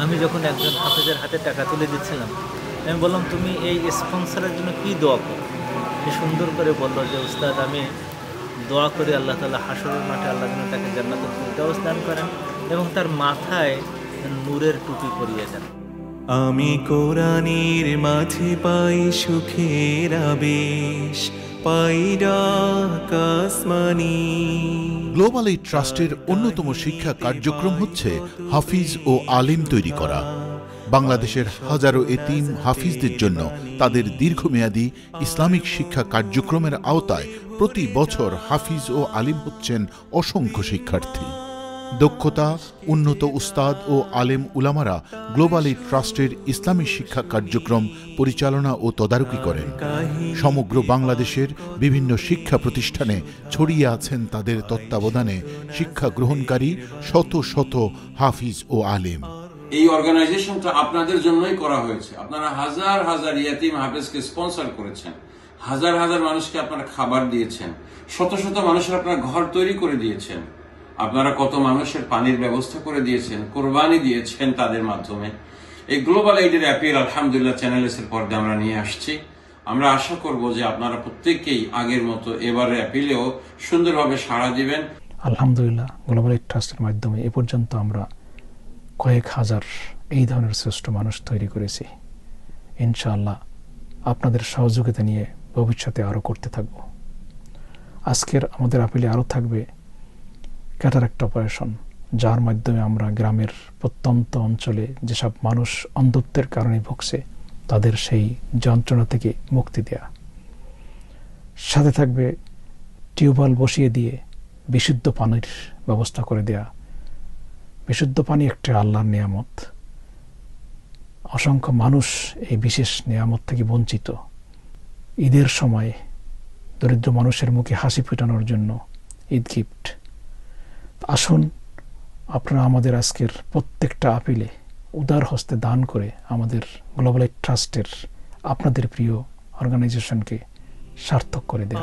আমি যখন একজন হাফেজের হাতে টাকা তুলে দিচ্ছিলাম, আমি বললাম, তুমি এই স্পন্সরের জন্য কী দোয়া করো? সে সুন্দর করে বলল যে, উস্তাদ, আমি দোয়া করি আল্লাহ তাআলা হাশরের মাঠে আল্লাহ যেন তাকে জান্নাতুল ফিরদাউস দান করেন এবং তার মাথায় নূরের টুপি পরিয়ে দেন। আমি কোরআনের মাঝে পাই সুখের আবেশ, পাই ডাক আসমানি। গ্লোবাল এইড ট্রাস্টের অন্যতম শিক্ষা কার্যক্রম হচ্ছে হাফিজ ও আলিম তৈরি করা। বাংলাদেশের হাজারো এতিম হাফিজদের জন্য তাদের দীর্ঘমেয়াদী ইসলামিক শিক্ষা কার্যক্রমের আওতায় প্রতি বছর হাফিজ ও আলিম হচ্ছেন অসংখ্য শিক্ষার্থী। দক্ষতা, উন্নত উস্তাদ ও আলেম উলামারা গ্লোবাল এইড ট্রাস্টের ইসলামী শিক্ষা কার্যক্রম পরিচালনা ও তদারকি করেন। সমগ্র বাংলাদেশের বিভিন্ন শিক্ষা প্রতিষ্ঠানে ছড়িয়ে আছেন তাদের তত্ত্বাবধানে শিক্ষা গ্রহণকারী শত শত হাফিজ ও আলেম। এই অর্গানাইজেশনটা আপনাদের জন্যই করা হয়েছে। আপনারা হাজার হাজার ইয়াতিম হাফেজকে স্পন্সর করেছেন, হাজার হাজার মানুষকে আপনারা খাবার দিয়েছেন, শত শত মানুষের আপনারা ঘর তৈরি করে দিয়েছেন, আপনারা কত মানুষের পানির ব্যবস্থা করে দিয়েছেন, কোরবানি দিয়েছেন তাদের মাধ্যমে। এই গ্লোবাল এইডের অ্যাপিল আলহামদুলিল্লাহ চ্যানেল এস এর পর্দায় আমরা নিয়ে আসছি। আমরা আশা করব যে আপনারা প্রত্যেককেই আগের মতো এবারের অ্যাপিলেও সুন্দরভাবে সাড়া দিবেন। আলহামদুলিল্লাহ গ্লোবাল এইড ট্রাস্টের মাধ্যমে এ পর্যন্ত আমরা কয়েক হাজার এই ধরনের শ্রেষ্ঠ মানুষ তৈরি করেছি। ইনশাআল্লাহ আপনাদের সহযোগিতা নিয়ে ভবিষ্যতে আরও করতে থাকব। আজকের আমাদের আপিলে আরও থাকবে ক্যাটারাক্ট অপারেশন, যার মাধ্যমে আমরা গ্রামের প্রত্যন্ত অঞ্চলে যেসব মানুষ অন্ধত্বের কারণে ভুগছে তাদের সেই যন্ত্রণা থেকে মুক্তি দেয়া। সাথে থাকবে টিউবওয়েল বসিয়ে দিয়ে বিশুদ্ধ পানির ব্যবস্থা করে দেয়া। বিশুদ্ধ পানি একটা আল্লাহর নিয়ামত। অসংখ্য মানুষ এই বিশেষ নিয়ামত থেকে বঞ্চিত। ঈদের সময় দরিদ্র মানুষের মুখে হাসি ফোটানোর জন্য ঈদ গিফট। আসুন আপনারা আমাদের আজকের প্রত্যেকটা আপিলে উদার হস্তে দান করে আমাদের গ্লোবাল এইড ট্রাস্টের আপনাদের প্রিয় অর্গানাইজেশনকে সার্থক করে দেন।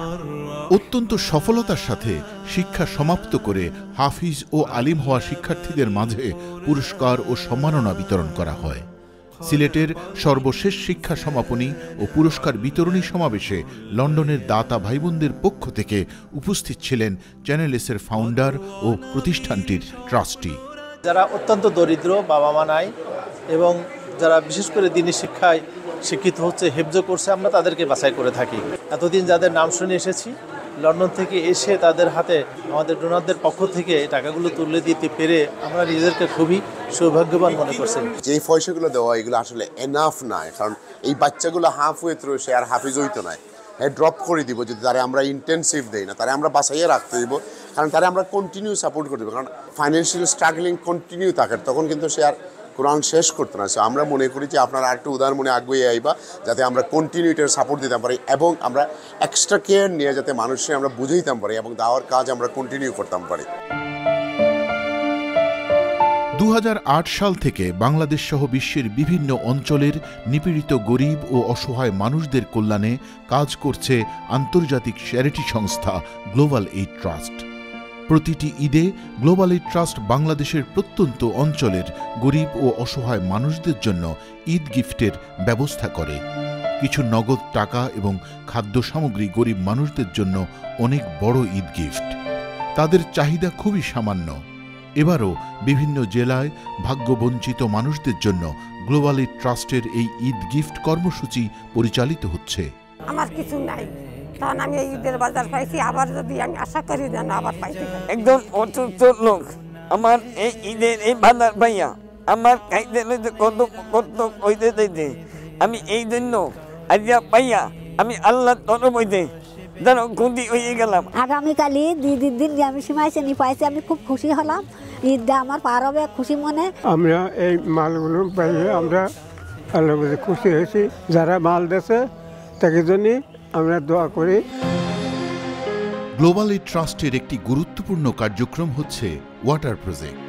অত্যন্ত সফলতার সাথে শিক্ষা সমাপ্ত করে হাফিজ ও আলিম হওয়া শিক্ষার্থীদের মাঝে পুরস্কার ও সম্মাননা বিতরণ করা হয়। সিলেটের সর্বশেষ শিক্ষা সমাপনী ও পুরস্কার বিতরণী সমাবেশে লন্ডনের দাতা ভাইবোনদের পক্ষ থেকে উপস্থিত ছিলেন চ্যানেল এস এর ফাউন্ডার ও প্রতিষ্ঠানটির ট্রাস্টি। যারা অত্যন্ত দরিদ্র, বাবা মা নাই এবং যারা বিশেষ করে দ্বীনি শিক্ষায় শিক্ষিত হচ্ছে, হেফজ করছে, আমরা তাদেরকে বাছাই করে থাকি। এতদিন যাদের নাম শুনে এসেছি, লন্ডন থেকে এসে তাদের হাতে আমাদের ডোনারদের পক্ষ থেকে টাকাগুলো তুলে দিতে পেরে আমরা নিজেদেরকে খুবই সৌভাগ্যবান মনে করছি। যে পয়সাগুলো দেওয়া এগুলো আসলে এনাফ নয়, কারণ এই বাচ্চাগুলো হাফ ওয়ে থ্রু সে আর হাফিজ হইতো নয়, ড্রপ করে দিব যদি তারা আমরা ইন্টেন্সিভ দেই না, তারা আমরা বাসাইয়ে রাখতে দিব, কারণ তারা আমরা কন্টিনিউ সাপোর্ট করে দেবো। কারণ ফাইন্যান্সিয়াল স্ট্রাগলিং কন্টিনিউ থাকে, তখন কিন্তু সে আর কোরআন শেষ করতে না। আমরা মনে করি যে আপনারা আরেকটু উদার মনে আগুয়ে আইবা, যাতে আমরা কন্টিনিউটার সাপোর্ট দিতে পারি এবং আমরা এক্সট্রা কেয়ার নিয়ে যাতে মানুষকে আমরা বুঝাইতাম পারি এবং দাওয়ার কাজ আমরা কন্টিনিউ করতাম পারি। 2008 সাল থেকে বাংলাদেশ সহ বিশ্বের বিভিন্ন অঞ্চলের নিপীড়িত গরিব ও অসহায় মানুষদের কল্যাণে কাজ করছে আন্তর্জাতিক চ্যারিটি সংস্থা গ্লোবাল এইড ট্রাস্ট। প্রতিটি ঈদে গ্লোবাল এইড ট্রাস্ট বাংলাদেশের প্রত্যন্ত অঞ্চলের গরিব ও অসহায় মানুষদের জন্য ঈদ গিফটের ব্যবস্থা করে। কিছু নগদ টাকা এবং খাদ্য সামগ্রী গরিব মানুষদের জন্য অনেক বড় ঈদ গিফট। তাদের চাহিদা খুবই সামান্য। এবারও বিভিন্ন জেলায় ভাগ্যবঞ্চিত মানুষদের জন্য গ্লোবাল এইড ট্রাস্টের এই ঈদ গিফট কর্মসূচি পরিচালিত হচ্ছে। আমার কিছু নাই, তখন আমি এই ঈদের বাজার পাইছি, আবার যদি আমি আশা করি যেন আবার পাইতে। একজন অসুস্থ লোক আমার এই ঈদের এই বাজার পাইয়া আমার খাইতে কত কত হইতে চাইছে, আমি এই জন্য আজকে পাইয়া আমি আল্লাহ তরফ হইতে যেন খুশি হয়ে গেলাম। আগামীকালই দিদির দিন যে আমি সীমাইছেনি পাইছি, আমি খুব খুশি হলাম। ঈদটা আমার পার হবে খুশি মনে। আমরা এই মালগুলো পাইয়ে আমরা আল্লাহ খুশি হয়েছি। যারা মাল দিয়েছে তাকে জন্য আমরা দোয়া করি। গ্লোবাল এইড ট্রাস্টের একটি গুরুত্বপূর্ণ কার্যক্রম হচ্ছে ওয়াটার প্রজেক্ট।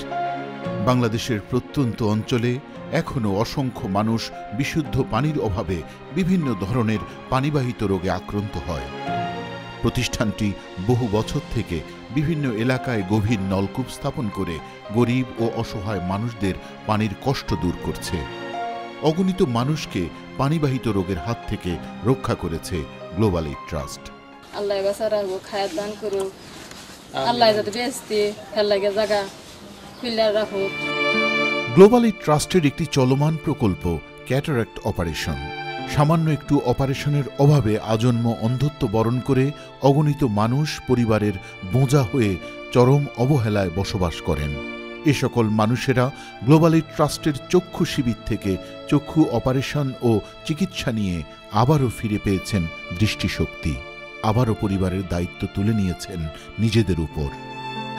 বাংলাদেশের প্রত্যন্ত অঞ্চলে এখনও অসংখ্য মানুষ বিশুদ্ধ পানির অভাবে বিভিন্ন ধরনের পানিবাহিত রোগে আক্রান্ত হয়। প্রতিষ্ঠানটি বহু বছর থেকে বিভিন্ন এলাকায় গভীর নলকূপ স্থাপন করে গরিব ও অসহায় মানুষদের পানির কষ্ট দূর করছে। অগণিত মানুষকে পানিবাহিত রোগের হাত থেকে রক্ষা করেছে গ্লোবাল এইড ট্রাস্ট। আল্লাহ বাসারা খায়াত দান করুক, আল্লাহ যাতে বেস্তি হেলাগে জায়গা ফিল্টার রাখুক। গ্লোবাল এইড ট্রাস্টের একটি চলমান প্রকল্প ক্যাটারাক্ট অপারেশন। সামান্য একটু অপারেশনের অভাবে আজন্ম অন্ধত্ব বরণ করে অগণিত মানুষ পরিবারের বোঝা হয়ে চরম অবহেলায় বসবাস করেন। এ সকল মানুষেরা গ্লোবাল এইড ট্রাস্টের চক্ষু শিবির থেকে চক্ষু অপারেশন ও চিকিৎসা নিয়ে আবারও ফিরে পেয়েছেন দৃষ্টিশক্তি, আবারও পরিবারের দায়িত্ব তুলে নিয়েছেন নিজেদের উপর।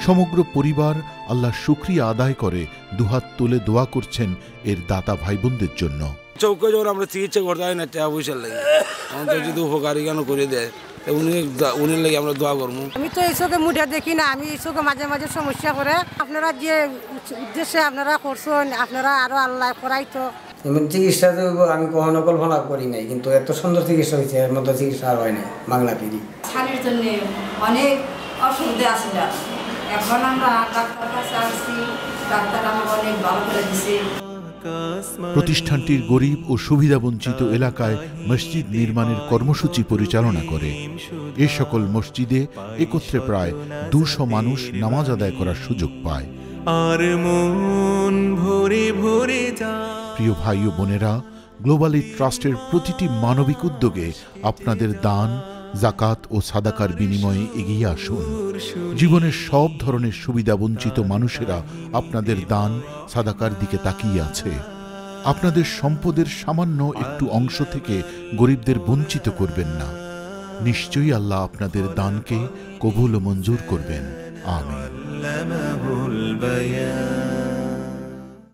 সমগ্র পরিবার আল্লাহর শুকরিয়া আদায় করে দুহাত তুলে দোয়া করছেন এর দাতা ভাইবোনদের জন্য। চৌকে যখন আমরা চিকিৎসা করতে হয় না টাকা পয়সার লাগে, আমাদের যদি উপকারী কেন করে দেয় উনি লাগে আমরা দোয়া করবো। আমি তো এই চোখে মুঠে দেখি না, আমি এই চোখে মাঝে মাঝে সমস্যা করে। আপনারা যে উদ্দেশ্যে আপনারা করছেন, আপনারা আরো আল্লাহ করাই তো এমন চিকিৎসা তো আমি কখনো কল্পনা করি নাই, কিন্তু এত সুন্দর চিকিৎসা হয়েছে, এর মতো চিকিৎসা আর হয় না বাংলা পিড়ি। ছানির জন্য অনেক অসুবিধা আছিল, এখন আমরা ডাক্তার কাছে আসছি, ডাক্তার আমাকে অনেক ভালো করে দিছে। প্রতিষ্ঠানটির গরিব ও সুবিধাবঞ্চিত এলাকায় মসজিদ নির্মাণের কর্মসূচি পরিচালনা করে। এ সকল মসজিদে একত্রে প্রায় 200 মানুষ নামাজ আদায় করার সুযোগ পায়। আর মন ভরে ভরে যায়। প্রিয় ভাই ও বোনেরা, গ্লোবাল এইড ট্রাস্টের প্রতিটি মানবিক উদ্যোগে আপনাদের দান, জাকাত ও সাদাকার বিনিময়ে এগিয়ে আসুন। জীবনের সব ধরনের সুবিধাবঞ্চিত মানুষেরা আপনাদের দান, সাদাকার দিকে তাকিয়ে আছে। আপনাদের সম্পদের সামান্য একটু অংশ থেকে গরিবদের বঞ্চিত করবেন না। নিশ্চয়ই আল্লাহ আপনাদের দানকে কবুল ও মঞ্জুর করবেন। আমিন।